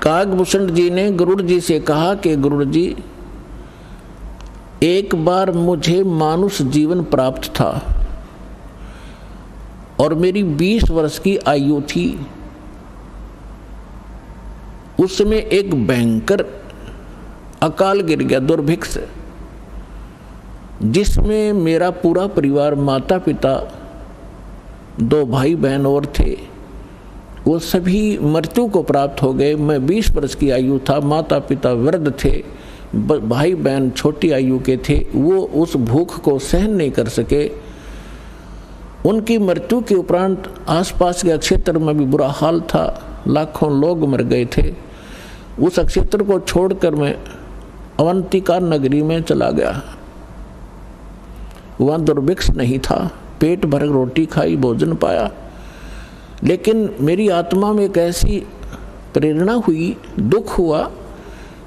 कागभूषण जी ने गरुड़ जी से कहा कि गरुड़ जी, एक बार मुझे मानुष जीवन प्राप्त था और मेरी 20 वर्ष की आयु थी। उस समय एक भयंकर अकाल गिर गया, दुर्भिक्ष, जिसमें मेरा पूरा परिवार, माता पिता, 2 भाई बहन और थे, वो सभी मृत्यु को प्राप्त हो गए। मैं 20 वर्ष की आयु था, माता पिता वृद्ध थे, भाई बहन छोटी आयु के थे। वो उस भूख को सहन नहीं कर सके। उनकी मृत्यु के उपरांत आसपास के क्षेत्र में भी बुरा हाल था, लाखों लोग मर गए थे। उस क्षेत्र को छोड़कर मैं अवंतिका नगरी में चला गया। वहाँ दुर्भिक्ष नहीं था, पेट भर रोटी खाई, भोजन पाया। लेकिन मेरी आत्मा में एक ऐसी प्रेरणा हुई, दुख हुआ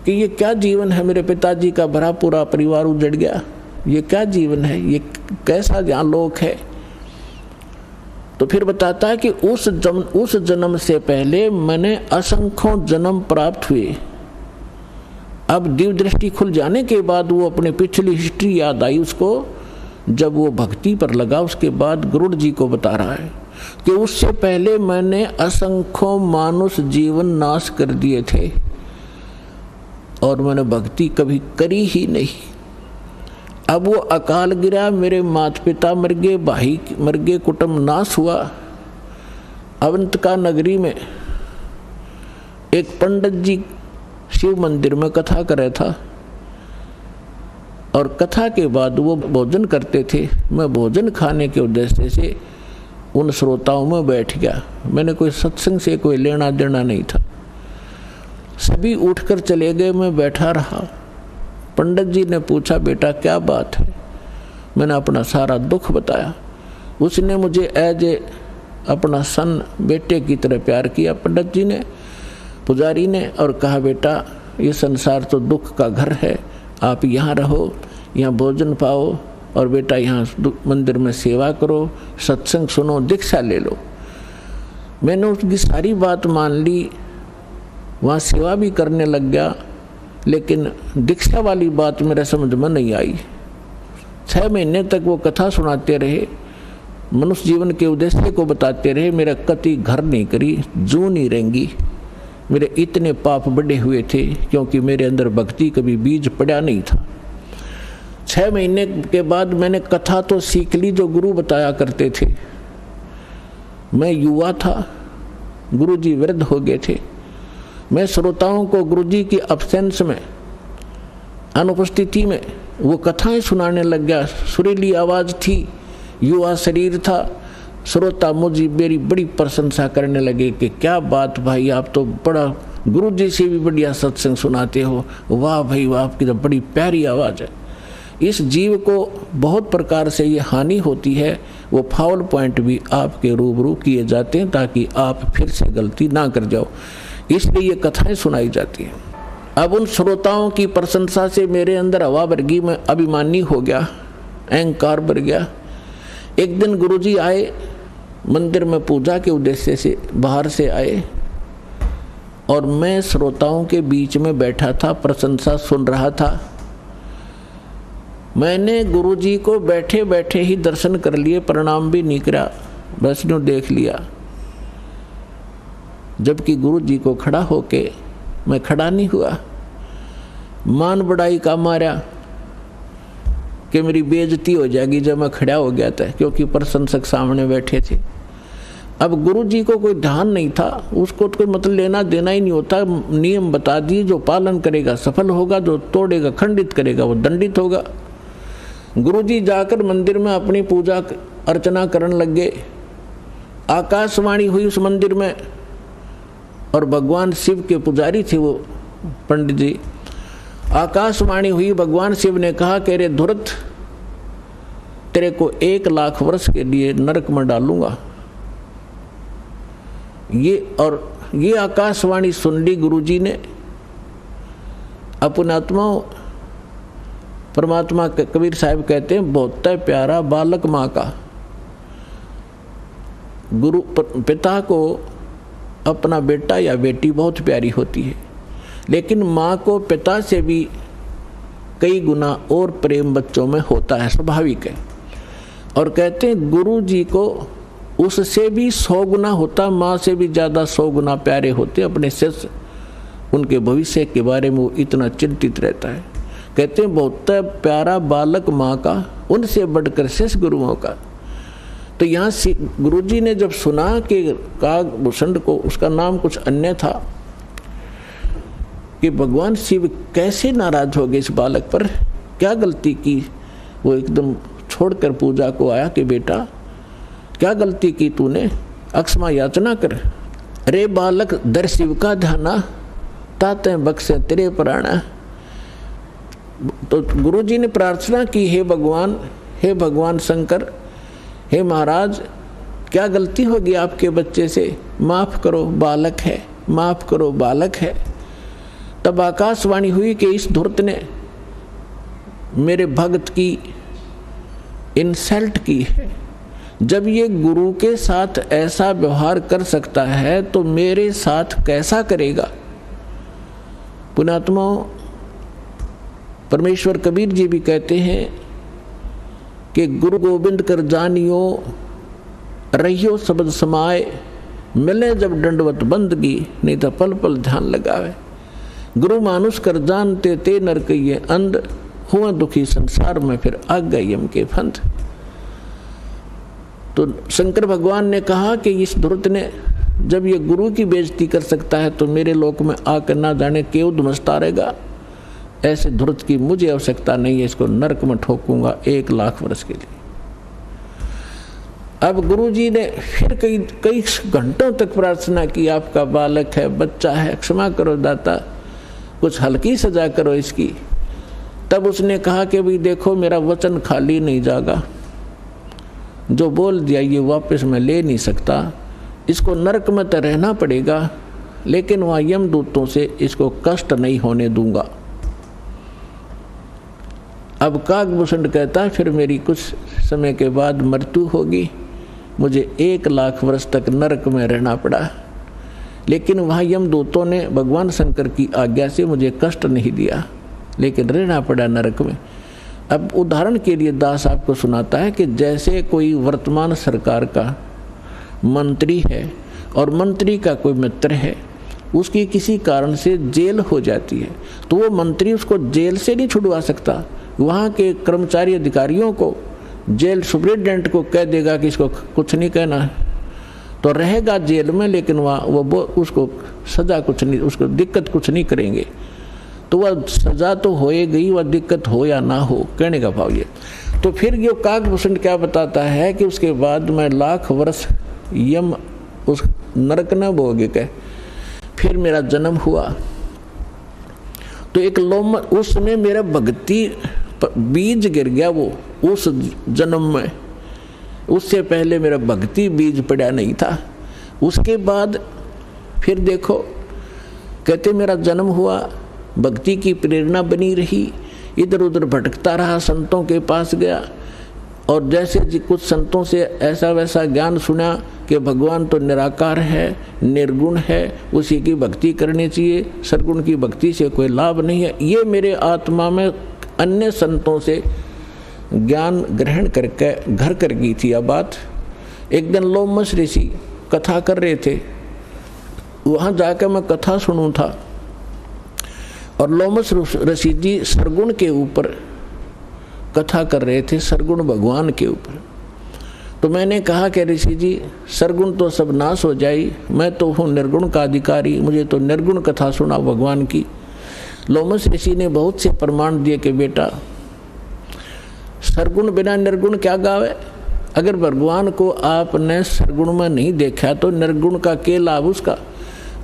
कि ये क्या जीवन है। मेरे पिताजी का भरा पूरा परिवार उजड़ गया, ये क्या जीवन है, ये कैसा यहाँ लोक है। तो फिर बताता है कि उस जन्म से पहले मैंने असंख्यों जन्म प्राप्त हुए। अब दिव्य दृष्टि खुल जाने के बाद वो अपनी पिछली हिस्ट्री याद आई उसको। जब वो भक्ति पर लगा, उसके बाद गरुड़ जी को बता रहा है कि उससे पहले मैंने असंख्यों मानुष जीवन नाश कर दिए थे और मैंने भक्ति कभी करी ही नहीं। अब वो अकाल गिरा, मेरे माता पिता मर गए, भाई मर गए, कुटुंब नाश हुआ। अवंतिका नगरी में एक पंडित जी शिव मंदिर में कथा कर रहा था और कथा के बाद वो भोजन करते थे। मैं भोजन खाने के उद्देश्य से उन श्रोताओं में बैठ गया। मैंने कोई सत्संग से कोई लेना देना नहीं था। सभी उठकर चले गए, मैं बैठा रहा। पंडित जी ने पूछा, बेटा क्या बात है? मैंने अपना सारा दुख बताया। उसने मुझे एज ए अपना सन, बेटे की तरह प्यार किया पंडित जी ने, पुजारी ने, और कहा, बेटा ये संसार तो दुख का घर है, आप यहाँ रहो, यहाँ भोजन पाओ और बेटा यहाँ मंदिर में सेवा करो, सत्संग सुनो, दीक्षा ले लो। मैंने उसकी सारी बात मान ली, वहाँ सेवा भी करने लग गया। लेकिन दीक्षा वाली बात मेरे समझ में नहीं आई। 6 महीने तक वो कथा सुनाते रहे, मनुष्य जीवन के उद्देश्य को बताते रहे। मेरा कति घर नहीं करी, जू नहीं रहेंगी। मेरे इतने पाप बढ़े हुए थे क्योंकि मेरे अंदर भक्ति कभी बीज पड़ा नहीं था। 6 महीने के बाद मैंने कथा तो सीख ली जो गुरु बताया करते थे। मैं युवा था, गुरु जी वृद्ध हो गए थे। मैं श्रोताओं को गुरु जी की अब्सेंस में, अनुपस्थिति में वो कथाएं सुनाने लग गया। सुरीली आवाज़ थी, युवा शरीर था। श्रोता मुझे मेरी बड़ी प्रशंसा करने लगे कि क्या बात भाई, आप तो बड़ा गुरु जी से भी बढ़िया सत्संग सुनाते हो, वाह भाई वाह, आपकी तो बड़ी प्यारी आवाज़ है। इस जीव को बहुत प्रकार से ये हानि होती है, वो फाउल पॉइंट भी आपके रूबरू किए जाते हैं ताकि आप फिर से गलती ना कर जाओ, इसलिए ये कथाएं सुनाई जाती हैं। अब उन श्रोताओं की प्रशंसा से मेरे अंदर हवा भर गई, मैं अभिमानी हो गया, अहंकार बढ़ गया। एक दिन गुरुजी आए मंदिर में, पूजा के उद्देश्य से बाहर से आए और मैं श्रोताओं के बीच में बैठा था, प्रशंसा सुन रहा था। मैंने गुरुजी को बैठे बैठे ही दर्शन कर लिए, प्रणाम भी नहीं करा, बस यूं देख लिया। जबकि गुरु जी को खड़ा होके मैं खड़ा नहीं हुआ। मान बढ़ाई का मारा कि मेरी बेइज्जती हो जाएगी जब मैं खड़ा हो गया था, क्योंकि प्रशंसक सामने बैठे थे। अब गुरु जी को कोई ध्यान नहीं था, उसको तो कोई मतलब लेना देना ही नहीं होता। नियम बता दिए, जो पालन करेगा सफल होगा, जो तोड़ेगा खंडित करेगा वो दंडित होगा। गुरु जी जाकर मंदिर में अपनी पूजा अर्चना करने लग गए। आकाशवाणी हुई उस मंदिर में और भगवान शिव के पुजारी थे वो पंडित जी। आकाशवाणी हुई, भगवान शिव ने कहा कि रे धुरत, तेरे को 1 लाख वर्ष के लिए नरक में डालूंगा। ये आकाशवाणी सुन ली गुरुजी ने। अपने आत्माओं, परमात्मा के कबीर साहब कहते हैं, बहुत प्यारा बालक माँ का। गुरु पिता को अपना बेटा या बेटी बहुत प्यारी होती है। लेकिन माँ को पिता से भी कई गुना और प्रेम बच्चों में होता है, स्वाभाविक है। और कहते हैं गुरु जी को उससे भी 100 गुना होता, माँ से भी ज़्यादा 100 गुना प्यारे होते अपने शिष्य। उनके भविष्य के बारे में वो इतना चिंतित रहता है। कहते हैं बहुत प्यारा बालक माँ का, उनसे बढ़कर शिष्य गुरुओं का। तो यहाँ गुरु जी ने जब सुना कि कागभूषण को, उसका नाम कुछ अन्य था, कि भगवान शिव कैसे नाराज हो गए इस बालक पर, क्या गलती की, वो एकदम छोड़कर पूजा को आया कि बेटा क्या गलती की तूने, अक्षमा याचना कर। अरे बालक दर शिव का ध्याना, ताते बख्शे तेरे प्राणा। तो गुरु जी ने प्रार्थना की, हे भगवान शंकर, हे महाराज, क्या गलती होगी आपके बच्चे से, माफ़ करो बालक है, माफ़ करो बालक है। तब आकाशवाणी हुई कि इस धूर्त ने मेरे भक्त की इंसल्ट की है। जब ये गुरु के साथ ऐसा व्यवहार कर सकता है तो मेरे साथ कैसा करेगा। पुण्यात्माओं, परमेश्वर कबीर जी भी कहते हैं कि गुरु गोविंद कर जानियो, रहियो शब्द समाए, मिले जब दंडवत बंदगी, नहीं तो पल पल ध्यान लगावे। गुरु मानुष कर जानते ते नर कहिए अंध, हुआ दुखी संसार में फिर आ गए यम के फंद। तो शंकर भगवान ने कहा कि इस धूर्त ने जब ये गुरु की बेइज्जती कर सकता है तो मेरे लोक में आकर ना जाने क्यों धुमसता रहेगा। ऐसे धूर्त की मुझे आवश्यकता नहीं है, इसको नरक में ठोकूंगा 1 लाख वर्ष के लिए। अब गुरु जी ने फिर कई घंटों तक प्रार्थना की, आपका बालक है, बच्चा है, क्षमा करो दाता, कुछ हल्की सजा करो इसकी। तब उसने कहा कि भाई देखो, मेरा वचन खाली नहीं जागा, जो बोल दिया ये वापस मैं ले नहीं सकता, इसको नरक में तो रहना पड़ेगा, लेकिन वहाँ यमदूतों से इसको कष्ट नहीं होने दूंगा। अब कागभूषण कहता है फिर मेरी कुछ समय के बाद मृत्यु होगी, मुझे 1 लाख वर्ष तक नरक में रहना पड़ा, लेकिन वहाँ यमदूतों ने भगवान शंकर की आज्ञा से मुझे कष्ट नहीं दिया, लेकिन रहना पड़ा नरक में। अब उदाहरण के लिए दास आपको सुनाता है कि जैसे कोई वर्तमान सरकार का मंत्री है और मंत्री का कोई मित्र है, उसकी किसी कारण से जेल हो जाती है, तो वो मंत्री उसको जेल से नहीं छुड़वा सकता। वहाँ के कर्मचारी अधिकारियों को, जेल सुप्रिटेंडेंट को कह देगा कि इसको कुछ नहीं कहना है, तो रहेगा जेल में, लेकिन वहाँ वो उसको सज़ा कुछ नहीं, उसको दिक्कत कुछ नहीं करेंगे। तो वह सज़ा तो होएगी, वह दिक्कत हो या ना हो, कहने का भाव ये। तो फिर ये कागभूषण क्या बताता है कि उसके बाद मैं 1 लाख वर्ष यम उस नरक न भोगे के फिर मेरा जन्म हुआ। तो एक लोम उसमें मेरा भक्ति बीज गिर गया, वो उस जन्म में, उससे पहले मेरा भक्ति बीज पड़ा नहीं था। उसके बाद फिर देखो, कहते मेरा जन्म हुआ, भक्ति की प्रेरणा बनी रही, इधर उधर भटकता रहा, संतों के पास गया, और जैसे कुछ संतों से ऐसा वैसा ज्ञान सुना कि भगवान तो निराकार है, निर्गुण है, उसी की भक्ति करनी चाहिए, सरगुण की भक्ति से कोई लाभ नहीं है। ये मेरे आत्मा में अन्य संतों से ज्ञान ग्रहण करके घर कर गई थी। अब बात एक दिन लोमस ऋषि कथा कर रहे थे, वहाँ जाकर मैं कथा सुनूं था, और लोमस ऋषि जी सरगुण के ऊपर कथा कर रहे थे, सरगुण भगवान के ऊपर। तो मैंने कहा कि ऋषि जी, सरगुण तो सब नाश हो जाए, मैं तो हूँ निर्गुण का अधिकारी, मुझे तो निर्गुण कथा सुना भगवान की। लोमस ऋषि ने बहुत से प्रमाण दिए कि बेटा, सरगुण बिना निर्गुण क्या गावे। अगर भगवान को आपने सरगुण में नहीं देखा तो निर्गुण का क्या लाभ उसका।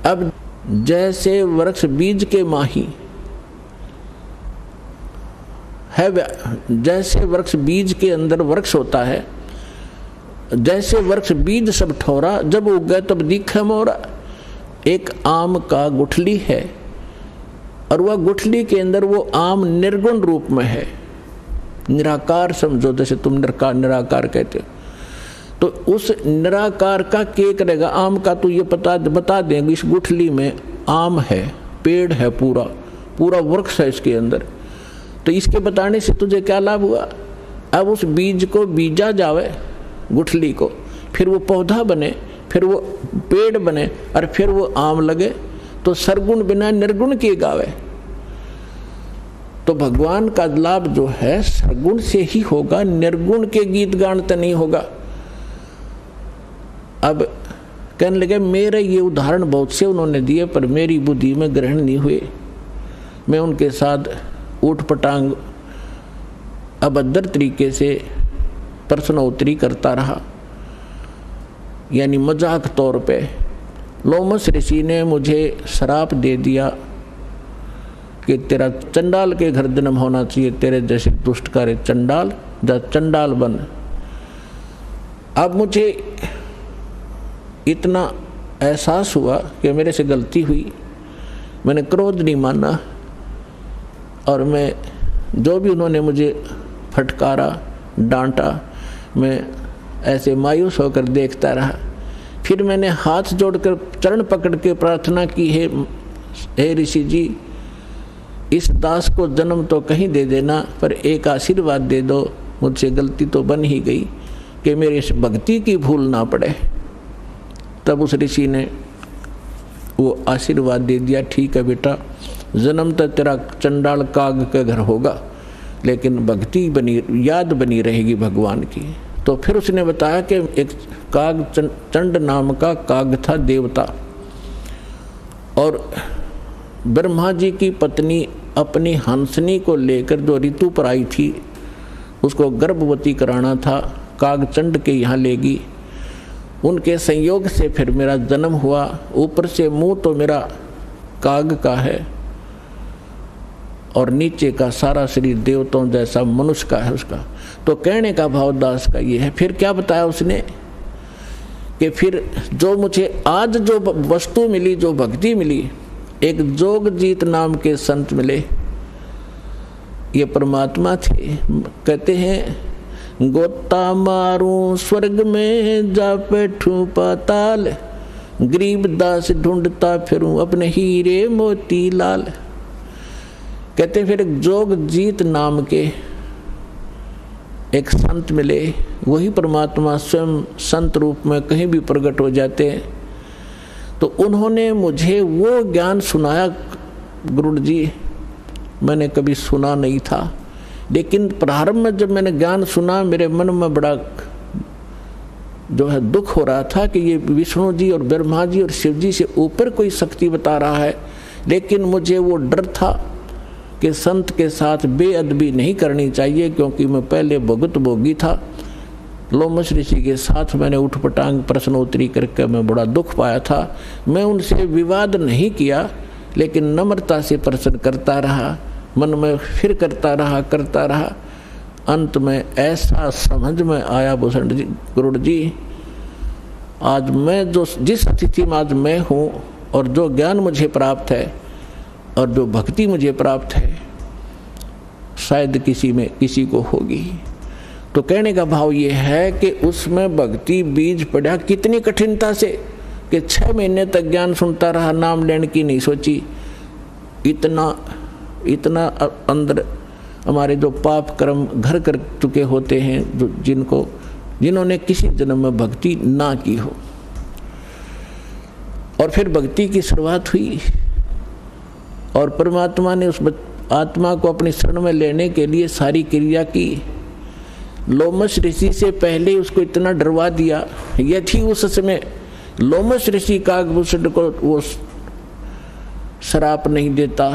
अब जैसे वृक्ष बीज के माही है, जैसे वृक्ष बीज के अंदर वृक्ष होता है, जैसे वृक्ष बीज सब ठोरा, जब उग गए तब दिखे मोरा। एक आम का गुठली है, और वह गुठली के अंदर वो आम निर्गुण रूप में है, निराकार समझो, जैसे तुम निराकार कहते हो। तो उस निराकार का क्या करेगा, आम का तो ये बता देंगे, इस गुठली में आम है, पेड़ है, पूरा पूरा वृक्ष है इसके अंदर। तो इसके बताने से तुझे क्या लाभ हुआ? अब उस बीज को बीजा जावे, गुठली को, फिर वो पौधा बने, फिर वो पेड़ बने, और फिर वो आम लगे। तो सरगुण बिना निर्गुण किए गावे। तो भगवान का लाभ जो है सरगुण से ही होगा, निर्गुण के गीत गान तो नहीं होगा। अब कहने लगे मेरे ये उदाहरण बहुत से उन्होंने दिए, पर मेरी बुद्धि में ग्रहण नहीं हुए। मैं उनके साथ ऊट पटांग अभद्र तरीके से प्रश्नोत्तरी करता रहा, यानी मजाक तौर पे। लोमस ऋषि ने मुझे श्राप दे दिया कि तेरा चंडाल के घर जन्म होना चाहिए, तेरे जैसे दुष्ट कार्य चंडाल, जा चंडाल बन। अब मुझे इतना एहसास हुआ कि मेरे से गलती हुई, मैंने क्रोध नहीं माना, और मैं जो भी उन्होंने मुझे फटकारा, डांटा, मैं ऐसे मायूस होकर देखता रहा। फिर मैंने हाथ जोड़कर चरण पकड़ के प्रार्थना की, हे ऋषि जी, इस दास को जन्म तो कहीं दे देना, पर एक आशीर्वाद दे दो। मुझसे गलती तो बन ही गई कि मेरे इस भक्ति की भूल ना पड़े। तब उस ऋषि ने वो आशीर्वाद दे दिया, ठीक है बेटा, जन्म तो तेरा चंडाल काग के घर होगा, लेकिन भक्ति बनी, याद बनी रहेगी भगवान की। तो फिर उसने बताया कि एक काग, चंड नाम का काग था, देवता, और ब्रह्मा जी की पत्नी अपनी हंसनी को लेकर जो ऋतु पर आई थी, उसको गर्भवती कराना था, काग चंड के यहाँ लेगी। उनके संयोग से फिर मेरा जन्म हुआ। ऊपर से मुंह तो मेरा काग का है, और नीचे का सारा शरीर देवताओं जैसा मनुष्य का है उसका। तो कहने का भाव दास का ये है। फिर क्या बताया उसने कि फिर जो मुझे आज जो वस्तु मिली, जो भक्ति मिली, एक जोगजीत नाम के संत मिले, ये परमात्मा थे। कहते हैं गोता मारूं स्वर्ग में जा बैठूं पाताल, गरीब दास ढूंढता फिरूं अपने हीरे मोती लाल। कहते फिर जोगजीत नाम के एक संत मिले, वही परमात्मा स्वयं संत रूप में कहीं भी प्रकट हो जाते हैं। तो उन्होंने मुझे वो ज्ञान सुनाया, गुरु जी मैंने कभी सुना नहीं था, लेकिन प्रारंभ में जब मैंने ज्ञान सुना, मेरे मन में बड़ा जो है दुख हो रहा था कि ये विष्णु जी और ब्रह्मा जी और शिव जी से ऊपर कोई शक्ति बता रहा है। लेकिन मुझे वो डर था कि संत के साथ बेअदबी नहीं करनी चाहिए, क्योंकि मैं पहले भुगत भोगी था। लोमस ऋषि के साथ मैंने उठपटांग प्रश्नोत्तरी करके मैं बड़ा दुख पाया था। मैं उनसे विवाद नहीं किया, लेकिन नम्रता से प्रश्न करता रहा, मन में फिर करता रहा। अंत में ऐसा समझ में आया भूषण जी, गुरु जी, आज मैं जिस स्थिति में आज मैं हूँ, और जो ज्ञान मुझे प्राप्त है और जो भक्ति मुझे प्राप्त है, शायद किसी को होगी। तो कहने का भाव ये है कि उसमें भक्ति बीज पड़ा कितनी कठिनता से, कि 6 महीने तक ज्ञान सुनता रहा, नाम लेने की नहीं सोची। इतना अंदर हमारे जो पाप कर्म घर कर चुके होते हैं, जिन्होंने किसी जन्म में भक्ति ना की हो। और फिर भक्ति की शुरुआत हुई, और परमात्मा ने उस आत्मा को अपनी शरण में लेने के लिए सारी क्रिया की। लोमस ऋषि से पहले उसको इतना डरवा दिया, यदि उस समय लोमस ऋषि कागभूषण को वो श्राप नहीं देता,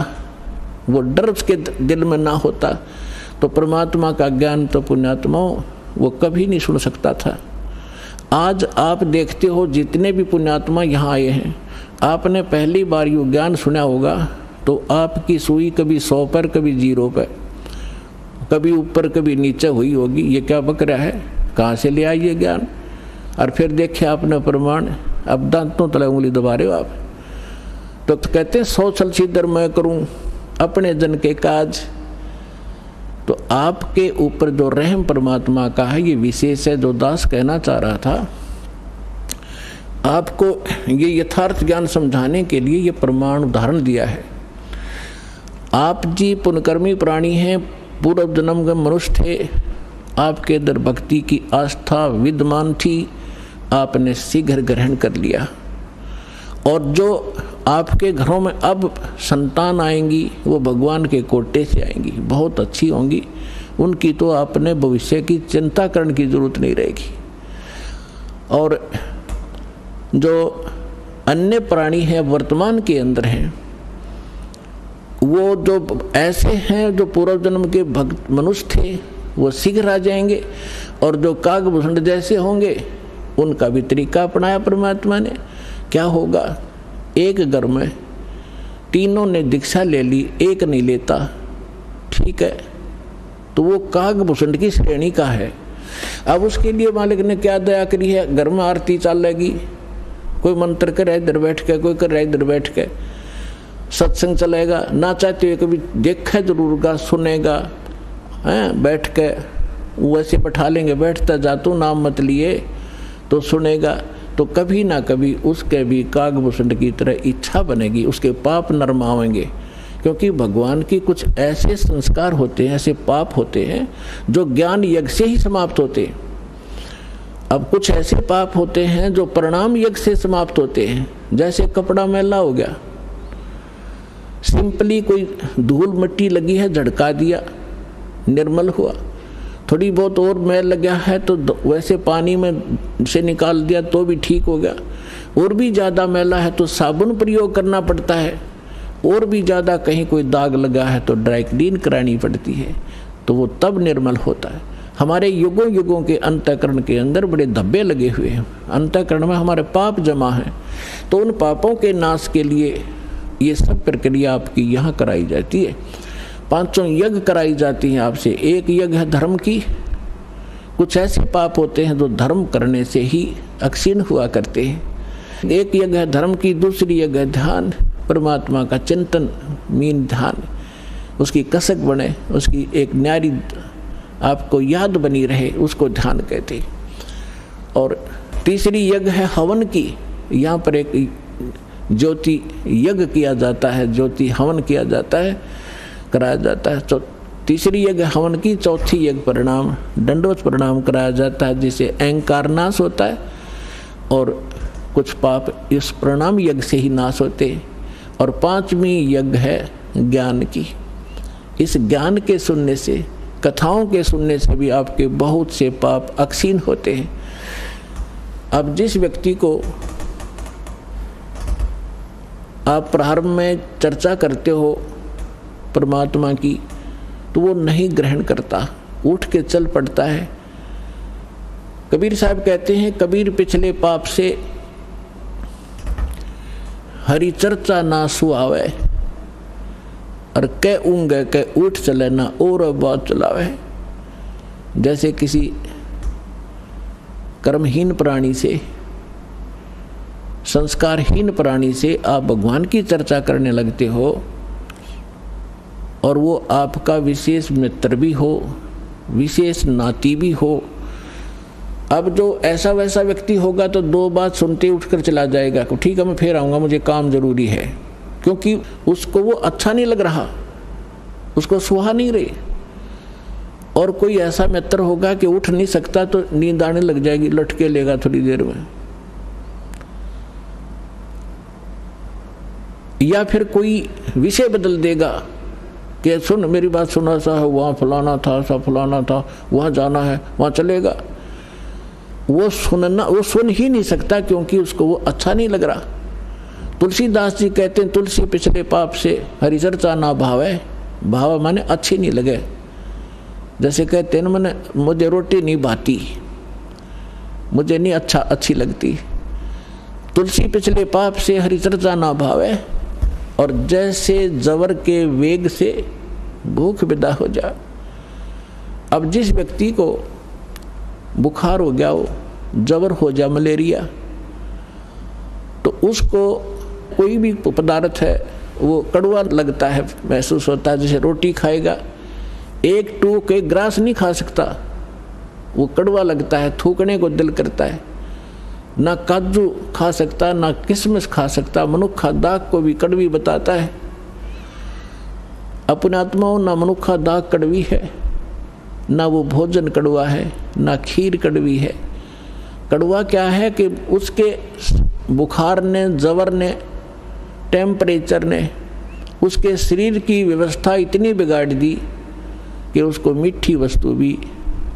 वो डर उसके दिल में ना होता, तो परमात्मा का ज्ञान तो पुण्यात्माओं वो कभी नहीं सुन सकता था। आज आप देखते हो जितने भी पुण्यात्मा यहाँ आए हैं, आपने पहली बार ये ज्ञान सुना होगा, तो आपकी सुई कभी 100 पर, कभी 0 पर, कभी ऊपर कभी नीचे हुई होगी। ये क्या बक रहा है, कहाँ से ले आइए ज्ञान? और फिर देखे आपने प्रमाण, अब दांतों तले उंगली दबा रहे हो आप। तो कहते हैं 100 छल सीधर मैं करूं अपने जन के काज। तो आपके ऊपर जो रहम परमात्मा का है, ये विशेष है। जो दास कहना चाह रहा था, आपको ये यथार्थ ज्ञान समझाने के लिए ये प्रमाण उदाहरण दिया है। आप जी पुण्यकर्मी प्राणी हैं, पूर्व जन्म के मनुष्य थे, आपके अंदर भक्ति की आस्था विद्यमान थी, आपने शीघ्र ग्रहण कर लिया। और जो आपके घरों में अब संतान आएंगी वो भगवान के कोटे से आएंगी, बहुत अच्छी होंगी, उनकी तो आपने भविष्य की चिंता करने की जरूरत नहीं रहेगी। और जो अन्य प्राणी हैं वर्तमान के अंदर हैं, वो जो ऐसे हैं जो पूर्व जन्म के भक्त मनुष्य थे वो शीघ्र आ जाएंगे, और जो कागभूषण जैसे होंगे उनका भी तरीका अपनाया परमात्मा ने। क्या होगा, एक घर में तीनों ने दीक्षा ले ली, एक नहीं लेता, ठीक है, तो वो कागभूषण की श्रेणी का है। अब उसके लिए मालिक ने क्या दया करी है, घर में आरती चलेगी, कोई मंत्र करे इधर बैठ के, कोई करे इधर बैठ के, सत्संग चलेगा, ना चाहते हुए कभी देखा जरूर गा, सुनेगा, हैं बैठ के वैसे बैठा लेंगे, बैठता जा तू नाम मत लिए तो सुनेगा, तो कभी ना कभी उसके भी कागभूषण की तरह इच्छा बनेगी, उसके पाप नरमावेंगे। क्योंकि भगवान की कुछ ऐसे संस्कार होते हैं, ऐसे पाप होते हैं जो ज्ञान यज्ञ से ही समाप्त होते हैं। अब कुछ ऐसे पाप होते हैं जो परिणाम यज्ञ से समाप्त होते हैं। जैसे कपड़ा मैला हो गया, सिंपली कोई धूल मिट्टी लगी है झड़का दिया, निर्मल हुआ। थोड़ी बहुत और मैल लग गया है तो वैसे पानी में से निकाल दिया तो भी ठीक हो गया। और भी ज़्यादा मैला है तो साबुन प्रयोग करना पड़ता है। और भी ज़्यादा कहीं कोई दाग लगा है तो ड्राई क्लीन करानी पड़ती है, तो वो तब निर्मल होता है। हमारे युगों युगों के अंतःकरण के अंदर बड़े धब्बे लगे हुए हैं, अंतःकरण में हमारे पाप जमा हैं, तो उन पापों के नाश के लिए ये सब प्रक्रिया आपकी यहाँ कराई जाती है। 5 यज्ञ कराई जाती हैं आपसे। एक यज्ञ है धर्म की, कुछ ऐसे पाप होते हैं जो धर्म करने से ही अक्षीण हुआ करते हैं। एक यज्ञ है धर्म की, दूसरी यज्ञ है ध्यान, परमात्मा का चिंतन, मीन ध्यान, उसकी कसक बने, उसकी एक न्यारी आपको याद बनी रहे, उसको ध्यान कहते हैं। और तीसरी यज्ञ है हवन की, यहाँ पर एक ज्योति यज्ञ किया जाता है, ज्योति हवन किया जाता है, कराया जाता है। तीसरी यज्ञ हवन की, चौथी यज्ञ परिणाम दंडवत परिणाम कराया जाता है, जिससे अहंकार नाश होता है और कुछ पाप इस परिणाम यज्ञ से ही नाश होते हैं। और 5वीं यज्ञ है ज्ञान की। इस ज्ञान के सुनने से, कथाओं के सुनने से भी आपके बहुत से पाप अक्षीण होते हैं। अब जिस व्यक्ति को आप प्रारंभ में चर्चा करते हो परमात्मा की, तो वो नहीं ग्रहण करता, उठ के चल पड़ता है। कबीर साहब कहते हैं, कबीर पिछले पाप से हरि चर्चा ना सुआवे, और कै ऊँग कै उठ चले ना और बात चलावे। जैसे किसी कर्महीन प्राणी से, संस्कारहीन प्राणी से आप भगवान की चर्चा करने लगते हो, और वो आपका विशेष मित्र भी हो, विशेष नाती भी हो। अब जो ऐसा वैसा व्यक्ति होगा तो 2 बात सुनते उठकर चला जाएगा कि ठीक है मैं फिर आऊँगा, मुझे काम जरूरी है, क्योंकि उसको वो अच्छा नहीं लग रहा, उसको सुहा नहीं रही। और कोई ऐसा मित्र होगा कि उठ नहीं सकता तो नींद आने लग जाएगी, लटके लेगा थोड़ी देर में। या फिर कोई विषय बदल देगा कि सुन मेरी बात सुना, सा है वहाँ फलाना था, सा फलाना था, वहाँ जाना है, वहाँ चलेगा। वो सुन ही नहीं सकता, क्योंकि उसको वो अच्छा नहीं लग रहा। तुलसीदास जी कहते हैं, तुलसी पिछले पाप से हरि चर्चा ना भावे, भाव माने अच्छी नहीं लगे। जैसे कहते हैं मैंने, मुझे रोटी नहीं भाती, मुझे नहीं अच्छी लगती। तुलसी पिछले पाप से हरि चर्चा ना भावे, और जैसे जवर के वेग से भूख विदा हो जा। अब जिस व्यक्ति को बुखार हो गया हो, जवर हो जा, मलेरिया, तो उसको कोई भी पदार्थ है वो कड़वा लगता है, महसूस होता है। जैसे रोटी खाएगा, एक टूक एक ग्रास नहीं खा सकता, वो कड़वा लगता है, थूकने को दिल करता है। ना काजू खा सकता, ना किशमिश खा सकता, मनुक्खा दाग को भी कड़वी बताता है। अपने आत्माओं ना मनुखा दाग कड़वी है, ना वो भोजन कड़वा है, ना खीर कड़वी है। कड़वा क्या है कि उसके बुखार ने, जवर ने, टेम्परेचर ने उसके शरीर की व्यवस्था इतनी बिगाड़ दी कि उसको मीठी वस्तु भी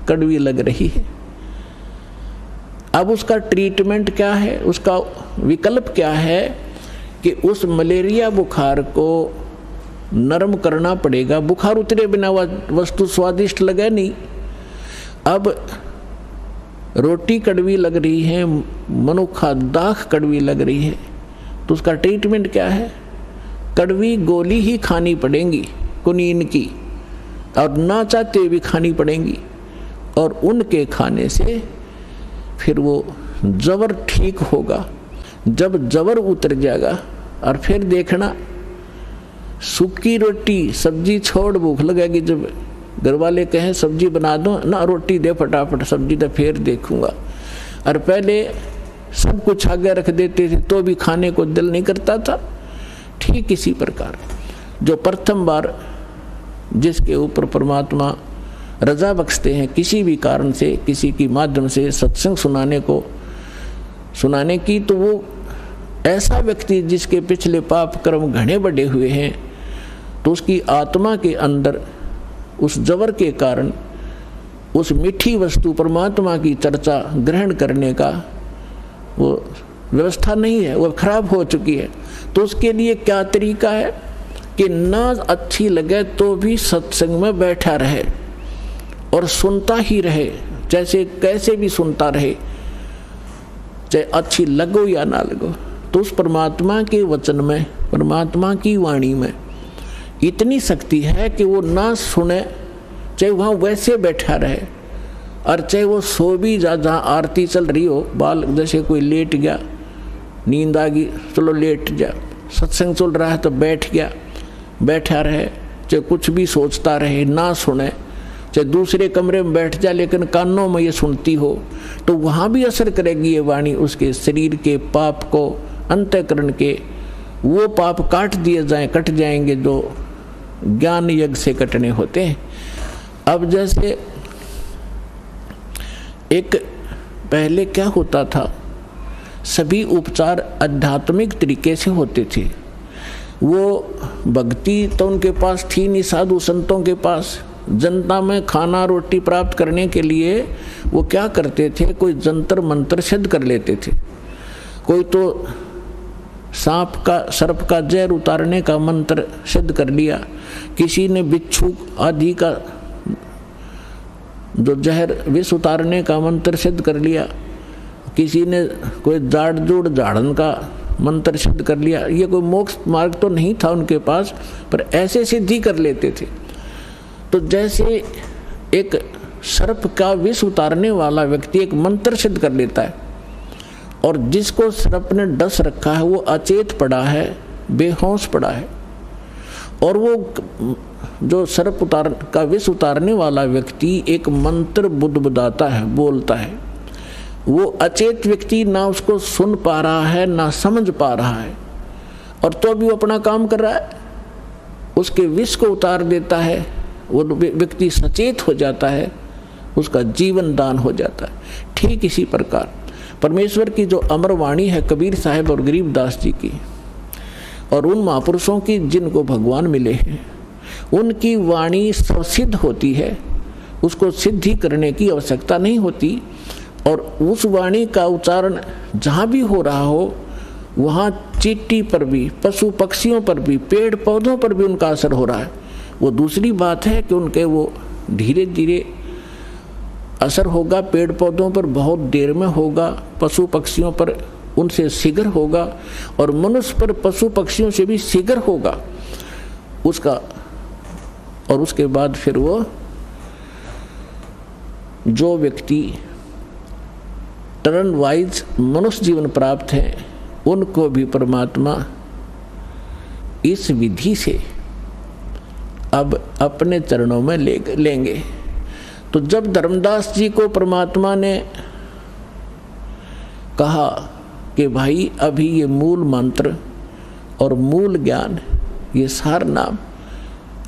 कड़वी लग रही है। अब उसका ट्रीटमेंट क्या है, उसका विकल्प क्या है कि उस मलेरिया बुखार को नरम करना पड़ेगा। बुखार उतरे बिना वस्तु स्वादिष्ट लगे नहीं। अब रोटी कड़वी लग रही है, मनुखा दाख कड़वी लग रही है, तो उसका ट्रीटमेंट क्या है? कड़वी गोली ही खानी पड़ेंगी कुनीन की, और ना चाहते हुए भी खानी पड़ेंगी, और उनके खाने से फिर वो जबर ठीक होगा। जब जबर उतर जाएगा और फिर देखना सूखी रोटी सब्जी छोड़ भूख लगेगी। जब घर वाले कहें सब्जी बना दो ना, रोटी दे फटाफट, सब्जी तो फिर देखूंगा। और पहले सब कुछ आगे रख देते थे तो भी खाने को दिल नहीं करता था। ठीक इसी प्रकार जो प्रथम बार जिसके ऊपर परमात्मा रजा बख्शते हैं किसी भी कारण से, किसी की माध्यम से सत्संग सुनाने की, तो वो ऐसा व्यक्ति जिसके पिछले पाप कर्म घने बढ़े हुए हैं, तो उसकी आत्मा के अंदर उस जबर के कारण उस मीठी वस्तु परमात्मा की चर्चा ग्रहण करने का वो व्यवस्था नहीं है, वो खराब हो चुकी है। तो उसके लिए क्या तरीका है कि ना अच्छी लगे तो भी सत्संग में बैठा रहे और सुनता ही रहे, जैसे कैसे भी सुनता रहे, चाहे अच्छी लगो या ना लगो। तो उस परमात्मा के वचन में, परमात्मा की वाणी में इतनी शक्ति है कि वो ना सुने, चाहे वहाँ वैसे बैठा रहे, और चाहे वो सो भी जहाँ आरती चल रही हो, बाल जैसे कोई लेट गया, नींद आ गई, चलो लेट जा, सत्संग चल रहा है तो बैठ गया, बैठा रहे, चाहे कुछ भी सोचता रहे, ना सुने, चाहे दूसरे कमरे में बैठ जाए लेकिन कानों में ये सुनती हो, तो वहाँ भी असर करेगी ये वाणी। उसके शरीर के पाप को, अंतःकरण के वो पाप कट जाएंगे जो ज्ञान यज्ञ से कटने होते हैं। अब जैसे एक पहले क्या होता था, सभी उपचार आध्यात्मिक तरीके से होते थे। वो भक्ति तो उनके पास थी नहीं, साधु संतों के पास। जनता में खाना रोटी प्राप्त करने के लिए वो क्या करते थे, कोई जंतर मंत्र सिद्ध कर लेते थे, कोई तो सर्प का जहर उतारने का मंत्र सिद्ध कर लिया, किसी ने बिच्छू आदि का जो जहर विष उतारने का मंत्र सिद्ध कर लिया, किसी ने कोई झाड़न का मंत्र सिद्ध कर लिया। ये कोई मोक्ष मार्ग तो नहीं था उनके पास, पर ऐसे सिद्धि कर लेते थे। तो जैसे एक सर्प का विष उतारने वाला व्यक्ति एक मंत्र सिद्ध कर लेता है, और जिसको सर्प ने डस रखा है वो अचेत पड़ा है, बेहोश पड़ा है, और वो जो सर्प का विष उतारने वाला व्यक्ति एक मंत्र बुदबुदाता है, बोलता है, वो अचेत व्यक्ति ना उसको सुन पा रहा है ना समझ पा रहा है, और तो भी वो अपना काम कर रहा है, उसके विष को उतार देता है, वो व्यक्ति सचेत हो जाता है, उसका जीवन दान हो जाता है। ठीक इसी प्रकार परमेश्वर की जो अमर वाणी है कबीर साहब और गरीबदास जी की, और उन महापुरुषों की जिनको भगवान मिले हैं, उनकी वाणी सिद्ध होती है, उसको सिद्धि करने की आवश्यकता नहीं होती। और उस वाणी का उच्चारण जहाँ भी हो रहा हो, वहाँ चींटी पर भी, पशु पक्षियों पर भी, पेड़ पौधों पर भी उनका असर हो रहा है। वो दूसरी बात है कि उनके वो धीरे धीरे असर होगा, पेड़ पौधों पर बहुत देर में होगा, पशु पक्षियों पर उनसे शीघ्र होगा, और मनुष्य पर पशु पक्षियों से भी शीघ्र होगा उसका। और उसके बाद फिर वो जो व्यक्ति टर्न वाइज मनुष्य जीवन प्राप्त है, उनको भी परमात्मा इस विधि से अब अपने चरणों में लेंगे। तो जब धर्मदास जी को परमात्मा ने कहा कि भाई अभी ये मूल मंत्र और मूल ज्ञान, ये सार नाम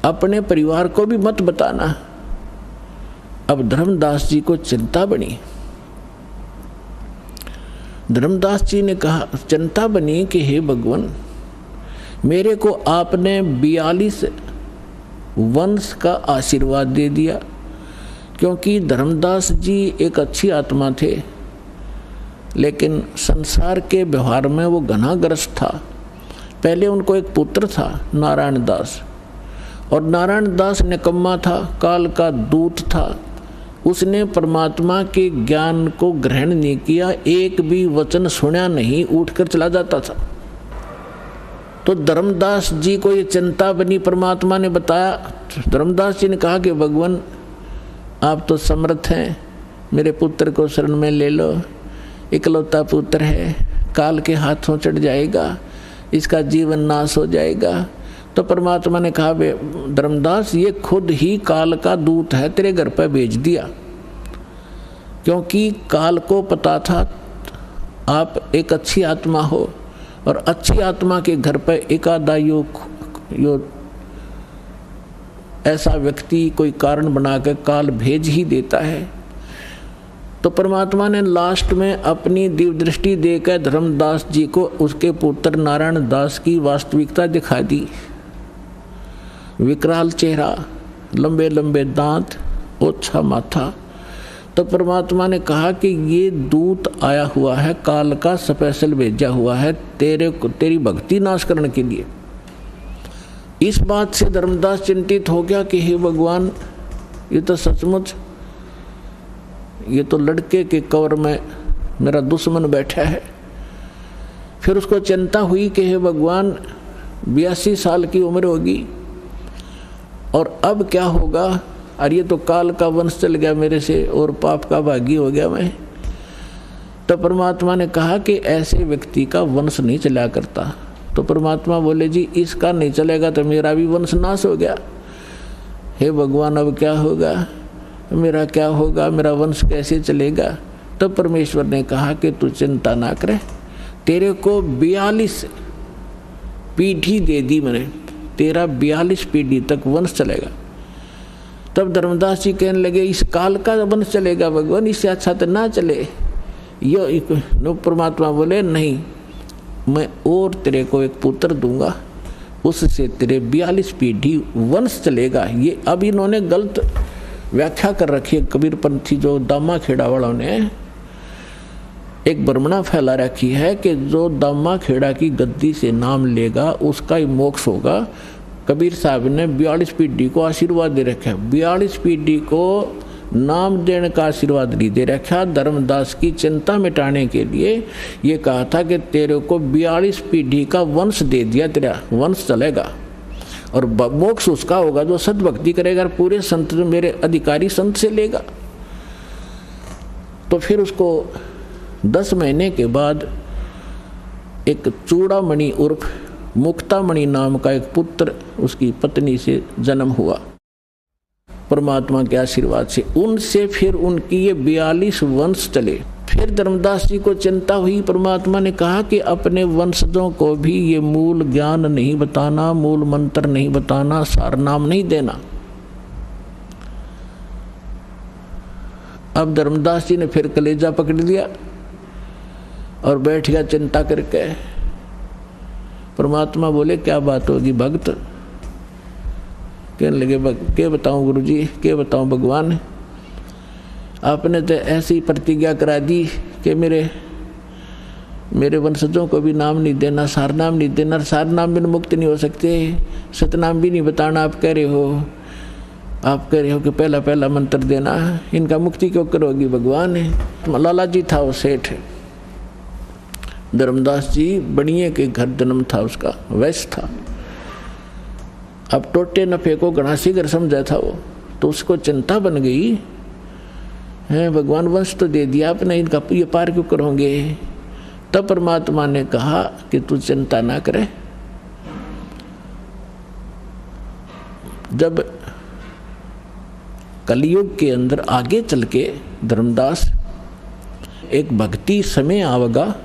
अपने परिवार को भी मत बताना। अब धर्मदास जी को चिंता बनी। धर्मदास जी ने कहा, चिंता बनी कि हे भगवान, मेरे को आपने 42 वंश का आशीर्वाद दे दिया, क्योंकि धर्मदास जी एक अच्छी आत्मा थे, लेकिन संसार के व्यवहार में वो घनाग्रस्त था। पहले उनको एक पुत्र था नारायण दास, और नारायण दास निकम्मा था, काल का दूत था। उसने परमात्मा के ज्ञान को ग्रहण नहीं किया, एक भी वचन सुना नहीं, उठकर चला जाता था। तो धर्मदास जी को ये चिंता बनी, परमात्मा ने बताया। धर्मदास जी ने कहा कि भगवान आप तो समर्थ हैं, मेरे पुत्र को शरण में ले लो, इकलौता पुत्र है, काल के हाथों चढ़ जाएगा, इसका जीवन नाश हो जाएगा। तो परमात्मा ने कहा, धर्मदास ये खुद ही काल का दूत है, तेरे घर पर भेज दिया, क्योंकि काल को पता था आप एक अच्छी आत्मा हो, और अच्छी आत्मा के घर पर एकादा यो ऐसा व्यक्ति कोई कारण बनाकर काल भेज ही देता है। तो परमात्मा ने लास्ट में अपनी दिव्य दृष्टि देकर धर्मदास जी को उसके पुत्र नारायण दास की वास्तविकता दिखा दी। विकराल चेहरा, लंबे लंबे दांत, ओछा माथा। तो परमात्मा ने कहा कि ये दूत आया हुआ है, काल का स्पेशल भेजा हुआ है तेरी भक्ति नाश करने के लिए। इस बात से धर्मदास चिंतित हो गया कि हे भगवान, ये तो सचमुच, ये तो लड़के के कवर में मेरा दुश्मन बैठा है। फिर उसको चिंता हुई कि हे भगवान, 82 साल की उम्र होगी और अब क्या होगा, और ये तो काल का वंश चल गया मेरे से और पाप का भागी हो गया मैं। तो परमात्मा ने कहा कि ऐसे व्यक्ति का वंश नहीं चला करता। तो परमात्मा बोले, जी इसका नहीं चलेगा तो मेरा भी वंश नाश हो गया। हे भगवान, अब क्या होगा, मेरा क्या होगा, मेरा वंश कैसे चलेगा। तो परमेश्वर ने कहा कि तू चिंता ना करे, तेरे को 42 पीढ़ी दे दी मैंने, तेरा 42 पीढ़ी तक वंश चलेगा। तब धर्मदास जी कहने लगे, इस काल का वंश चलेगा भगवान, इससे अच्छा तो ना चले। यो परमात्मा बोले, नहीं, मैं और तेरे को एक पुत्र दूंगा, उससे तेरे 42 पीढ़ी वंश चलेगा। ये अब इन्होंने गलत व्याख्या कर रखी है, कबीरपंथी जो दामा खेड़ा वालों ने एक भ्रमणा फैला रखी है कि जो दामा खेड़ा की गद्दी से नाम लेगा उसका ही मोक्ष होगा। कबीर साहब ने 42 पीढ़ी को आशीर्वाद दे रखा है, 42 पीढ़ी को नाम देने का आशीर्वाद नहीं दे रखा। धर्मदास की चिंता मिटाने के लिए ये कहा था कि तेरे को 42 पीढ़ी का वंश दे दिया, तेरा वंश चलेगा और मोक्ष उसका होगा जो सद्भक्ति करेगा, पूरे संत मेरे अधिकारी संत से लेगा। तो फिर उसको 10 महीने के बाद एक चूड़ामणि उर्फ मुक्तामणि नाम का एक पुत्र उसकी पत्नी से जन्म हुआ परमात्मा के आशीर्वाद से। उनसे फिर उनकी ये 42 वंश चले। फिर धर्मदास जी को चिंता हुई। परमात्मा ने कहा कि अपने वंशजों को भी ये मूल ज्ञान नहीं बताना, मूल मंत्र नहीं बताना, सार नाम नहीं देना। अब धर्मदास जी ने फिर कलेजा पकड़ लिया और बैठ गया चिंता करके। परमात्मा बोले, क्या बात होगी भक्त? कहने लगे, क्या बताऊं गुरुजी, क्या बताऊं भगवान, आपने तो ऐसी प्रतिज्ञा करा दी कि मेरे वंशजों को भी नाम नहीं देना, सार नाम नहीं देना, सार नाम बिन मुक्त नहीं हो सकते, सतनाम भी नहीं बताना। आप कह रहे हो कि पहला पहला मंत्र देना, इनका मुक्ति क्यों करोगी भगवान? लाला जी था वो सेठ, धर्मदास जी बनिए के घर जन्म था उसका, वैश्य था। अब टोटे नफे को गणासीगर समझा था वो, तो उसको चिंता बन गई है, भगवान वंश तो दे दिया आपने, इनका ये पार क्यों करोगे? तब परमात्मा ने कहा कि तू चिंता ना करे। जब कलयुग के अंदर आगे चल के धर्मदास एक भक्ति समय आवेगा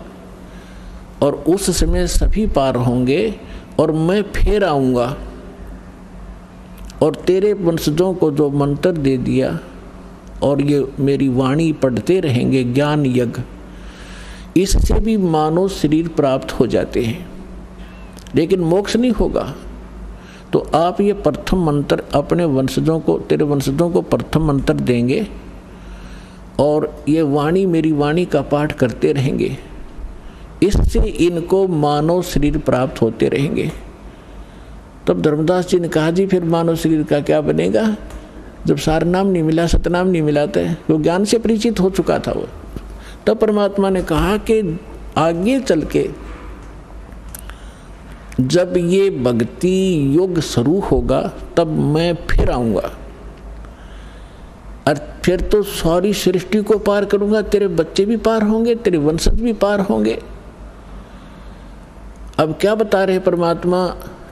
और उस समय सभी पार होंगे और मैं फिर आऊँगा और तेरे वंशजों को जो मंत्र दे दिया और ये मेरी वाणी पढ़ते रहेंगे ज्ञान यज्ञ, इससे भी मानव शरीर प्राप्त हो जाते हैं, लेकिन मोक्ष नहीं होगा। तो आप ये प्रथम मंत्र अपने वंशजों को, तेरे वंशजों को प्रथम मंत्र देंगे और ये वाणी मेरी वाणी का पाठ करते रहेंगे, इससे इनको मानव शरीर प्राप्त होते रहेंगे। तब धर्मदास जी ने कहा जी फिर मानव शरीर का क्या बनेगा, जब सार नाम नहीं मिला, सतनाम नहीं मिला था, वो ज्ञान से परिचित हो चुका था वो। तब परमात्मा ने कहा कि आगे चल के जब ये भक्ति योग शुरू होगा तब मैं फिर आऊँगा और फिर तो सारी सृष्टि को पार करूँगा, तेरे बच्चे भी पार होंगे, तेरे वंशज भी पार होंगे। अब क्या बता रहे परमात्मा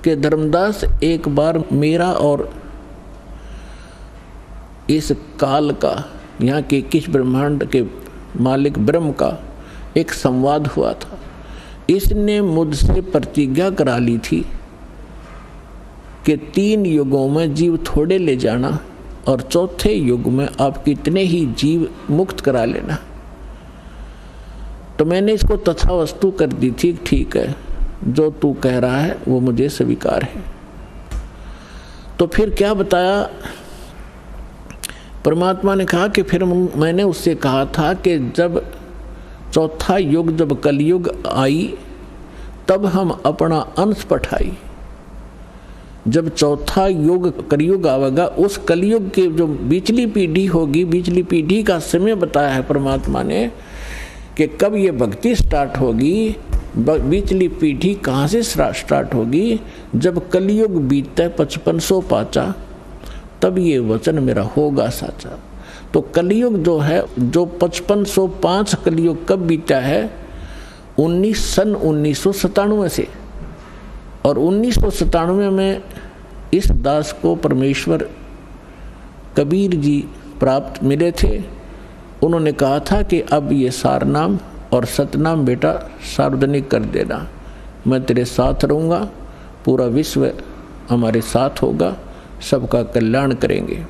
के धर्मदास, एक बार मेरा और इस काल का, यहाँ के किस ब्रह्मांड के मालिक ब्रह्म का एक संवाद हुआ था। इसने मुझसे प्रतिज्ञा करा ली थी कि 3 युगों में जीव थोड़े ले जाना और चौथे युग में आप कितने ही जीव मुक्त करा लेना। तो मैंने इसको तथा वस्तु कर दी थी, ठीक है जो तू कह रहा है वो मुझे स्वीकार है। तो फिर क्या बताया परमात्मा ने कहा कि फिर मैंने उससे कहा था कि जब चौथा युग, जब कलयुग आई तब हम अपना अंश पठाई। जब चौथा युग कलयुग आवेगा, उस कलयुग के जो बीचली पीढ़ी होगी, बीचली पीढ़ी का समय बताया है परमात्मा ने कि कब ये भक्ति स्टार्ट होगी। बीचली पीढ़ी कहाँ से स्टार्ट होगी, जब कलयुग बीतता 5500 पाचा, तब ये वचन मेरा होगा साचा। तो कलयुग जो है, जो 5505 कलयुग कब बीता है, सन 1997 से। और 1997 में इस दास को परमेश्वर कबीर जी प्राप्त मिले थे। उन्होंने कहा था कि अब ये सारनाम और सतनाम बेटा सार्वजनिक कर देना, मैं तेरे साथ रहूँगा, पूरा विश्व हमारे साथ होगा, सबका कल्याण करेंगे।